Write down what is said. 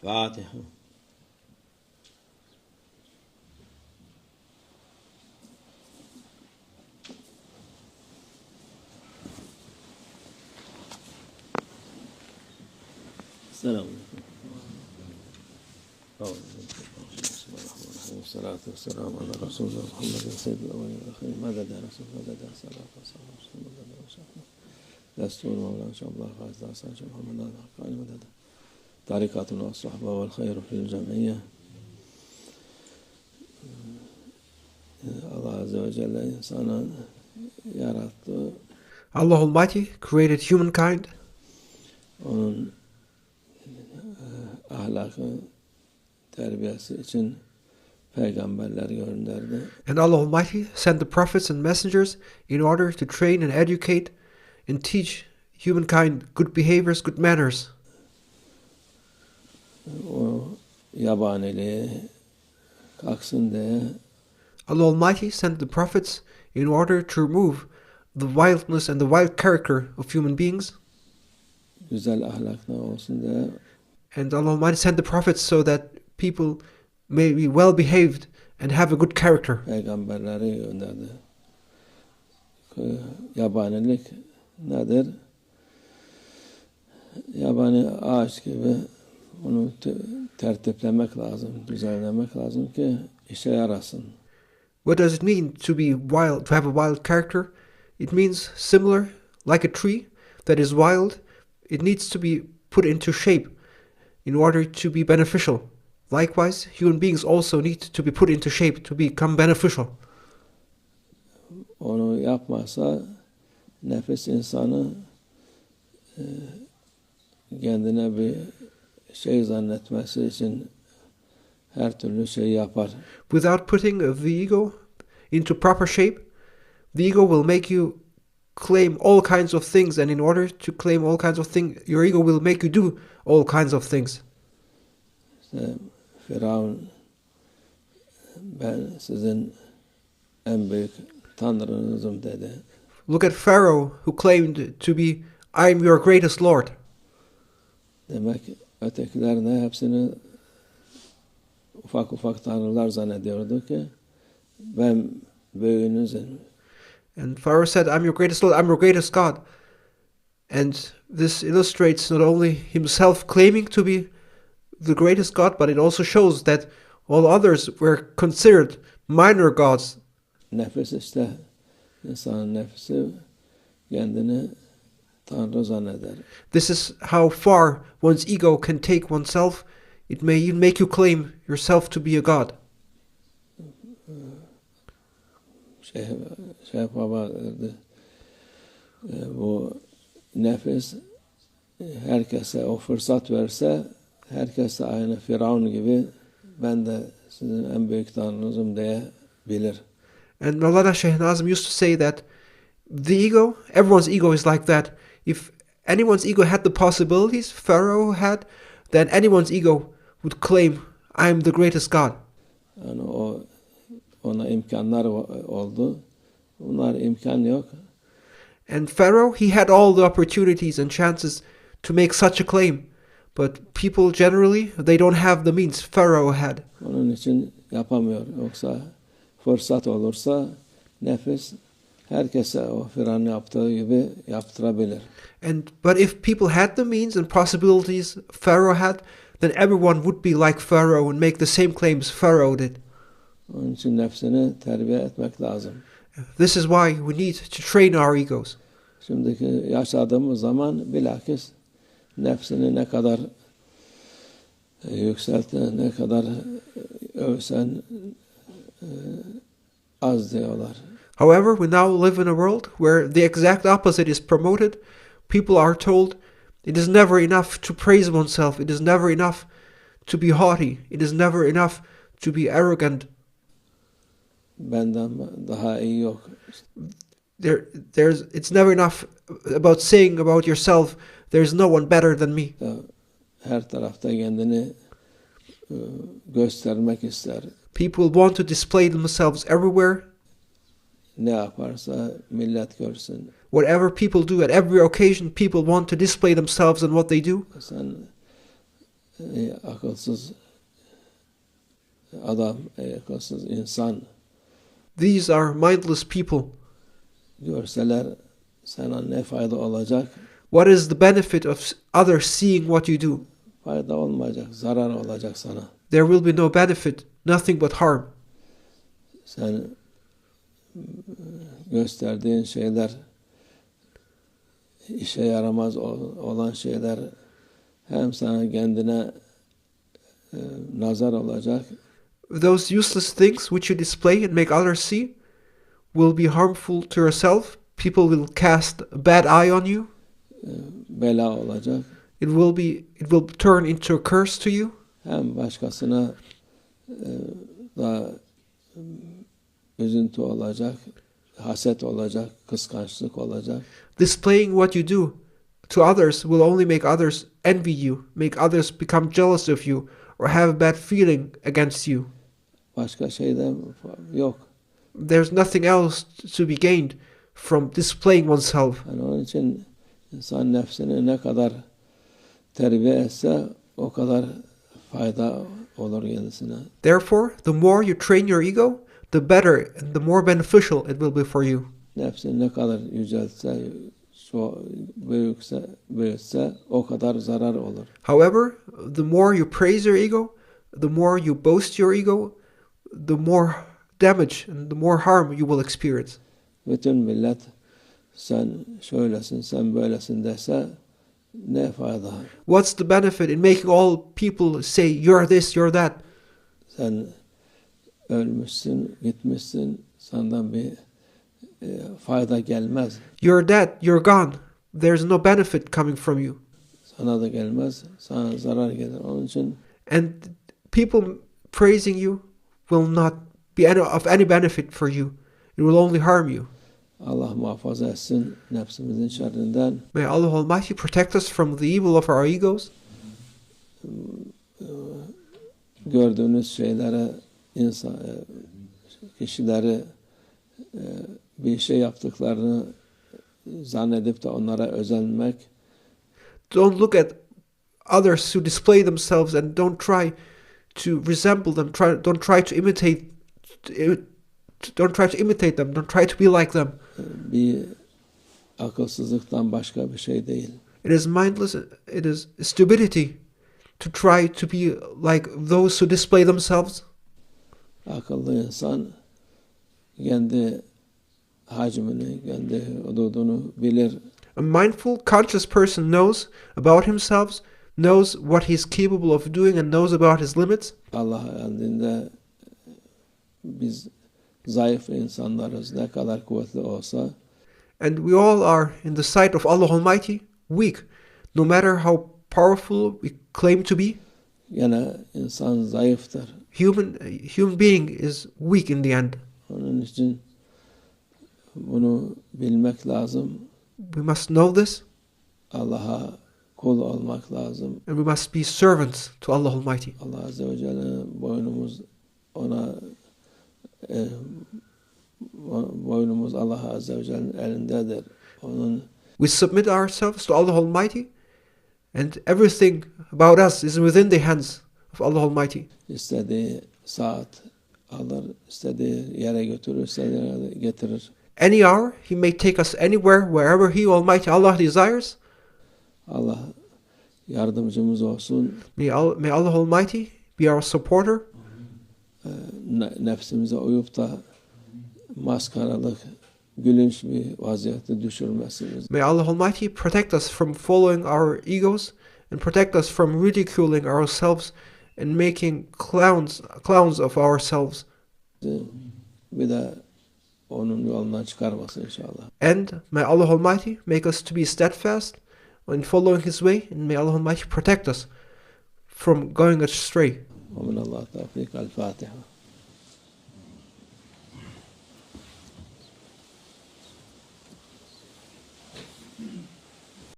الفاتحة. السلام عليكم. والصلاة والسلام على رسول الله محمد سيد الأولين والآخرين. مدد يا رسول مدد يا صلاة والسلام مدد يا شيخنا دستور مولانا الله فاز ش.Muhammad قال مدد طريقاتنا والصحبة والخير في الجمعية. Allah Azze ve Celle insanı yarattı. Allah Almighty created humankind. Onun ahlakı terbiyesi için peygamberler gönderdi. And Allah Almighty sent the prophets and messengers in order to train and educate and teach humankind good behaviors, good manners. O yabaniliği kalksın diye Allah Almighty sent the prophets in order to remove the wildness and the wild character of human beings. güzel ahlaklı olsun diye. And Allah Almighty sent the prophets so that people may be well behaved and have a good character. Peygamberleri gönderdi. Yabanilik nedir? Yabani ağaç gibi onu tertiplemek lazım, düzenlemek lazım ki işe yarasın. What does it mean to be wild, to have a wild character? It means similar, like a tree that is wild. It needs to be put into shape in order to be beneficial. Likewise, human beings also need to be put into shape to become beneficial. Onu yapmazsa nefis insanı kendine bir şey zannetmesi için her türlü şey yapar. Without putting the ego into proper shape, the ego will make you claim all kinds of things, and in order to claim all kinds of things, your ego will make you do all kinds of things. İşte Firavun, ben sizin en büyük tanrınızım dedi. Look at Pharaoh, who claimed to be, I am your greatest Lord. Demek ötekilerine hepsini ufak ufak tanrılar zannediyordu ki ben büyüğünüzüm. And Pharaoh said, I'm your greatest Lord, I'm your greatest God. And this illustrates not only himself claiming to be the greatest God, but it also shows that all others were considered minor gods. Nefis işte, insanın nefsi kendini tanrı zanneder. This is how far one's ego can take oneself. It may even make you claim yourself to be a god. Şeyh Baba derdi, bu nefis herkese o fırsat verse, herkes de aynı Firavun gibi ben de sizin en büyük tanrınızım diye bilir. And Mawlana Shaykh Nazim used to say that the ego, everyone's ego is like that. If anyone's ego had the possibilities Pharaoh had, then anyone's ego would claim, I am the greatest God. Yani ona imkanlar oldu. Bunlar imkan yok. And Pharaoh, he had all the opportunities and chances to make such a claim. But people generally, they don't have the means Pharaoh had. Onun için yapamıyor. Yoksa fırsat olursa nefis herkese o Firavun yaptığı gibi yaptırabilir. But if people had the means and possibilities Pharaoh had, then everyone would be like Pharaoh and make the same claims Pharaoh did. Onun için nefsini terbiye etmek lazım. This is why we need to train our egos. Şimdiki yaşadığımız zaman bilakis nefsini ne kadar yükselten, ne kadar övsen az diyorlar. However, we now live in a world where the exact opposite is promoted. People are told it is never enough to praise oneself. It is never enough to be haughty. It is never enough to be arrogant. Benden daha iyi yok. It's never enough about saying about yourself, there's no one better than me. Her tarafta kendini göstermek ister. People want to display themselves everywhere. Ne yaparsa millet görsün. Whatever people do at every occasion, people want to display themselves and what they do. Sen ey akılsız adam, ey akılsız insan, These are mindless people. görseler sana ne fayda olacak? What is the benefit of others seeing what you do? Fayda olmayacak, zarar olacak sana. There will be no benefit, nothing but harm. Sen gösterdiğin şeyler, işe yaramaz olan şeyler hem sana kendine nazar olacak, Those useless things which you display and make others see will be harmful to yourself. People will cast a bad eye on you. bela olacak. It will turn into a curse to you. Hem başkasına da üzüntü olacak, haset olacak, kıskançlık olacak. Displaying what you do to others will only make others envy you, make others become jealous of you, or have a bad feeling against you. Başka şey de yok. There's nothing else to be gained from displaying oneself. Yani onun için insan nefsini ne kadar terbiye etse o kadar fayda olur kendisine. Therefore, the more you train your ego, the better and the more beneficial it will be for you. Nefsini ne kadar yüceltse, büyütse o kadar zarar olur. However, the more you praise your ego, the more you boast your ego, the more damage and the more harm you will experience. Bütün millet sen şöylesin, sen böylesin dese ne fayda? What's the benefit in making all people say you're this, you're that? Sen ölmüşsün, gitmişsin, senden bir fayda gelmez. You're dead, you're gone. There's no benefit coming from you. Sana da gelmez, sana zarar gelir. Onun için And people praising you will not be of any benefit for you. It will only harm you. Allah muhafaza etsin nefsimizin şerrinden. May Allah Almighty protect us from the evil of our egos. Gördüğünüz şeylere, kişileri bir şey yaptıklarını zannedip de onlara özenmek. Don't look at others who display themselves and don't try to resemble them. Don't try to imitate them. Don't try to be like them. Bir akılsızlıktan başka bir şey değil. It is mindless. It is stupidity to try to be like those who display themselves. Akıllı insan kendi hacmini, kendi hududunu bilir. A mindful, conscious person knows about himself, knows what he's capable of doing, and knows about his limits. Allah elinde biz zayıf insanlarız, ne kadar kuvvetli olsa. And we all are, in the sight of Allah Almighty, weak. No matter how powerful we claim to be, Yine insan zayıftır. human being is weak in the end. Onun için bunu bilmek lazım. We must know this, Allah'a kul olmak lazım. and we must be servants to Allah Almighty. Allah Azze ve Celle boynumuz Allah Azze ve Celle'nin elindedir. We submit ourselves to Allah Almighty, and everything about us is within the hands of Allah Almighty. İstediği saat alır, istediği yere götürür, istediği yere getirir. Any hour, He may take us anywhere, wherever He Almighty Allah desires. Allah yardımcımız olsun. May Allah Almighty be our supporter. Nefsimize uyup da maskaralık, gülünç bir vaziyette düşürmesiniz. May Allah Almighty protect us from following our egos and protect us from ridiculing ourselves and making clowns of ourselves. Bir de onun yolundan çıkarmasın inşallah. And may Allah Almighty make us to be steadfast in following His way, and may Allah Almighty protect us from going astray. ومن الله التوفيق. الفاتحة.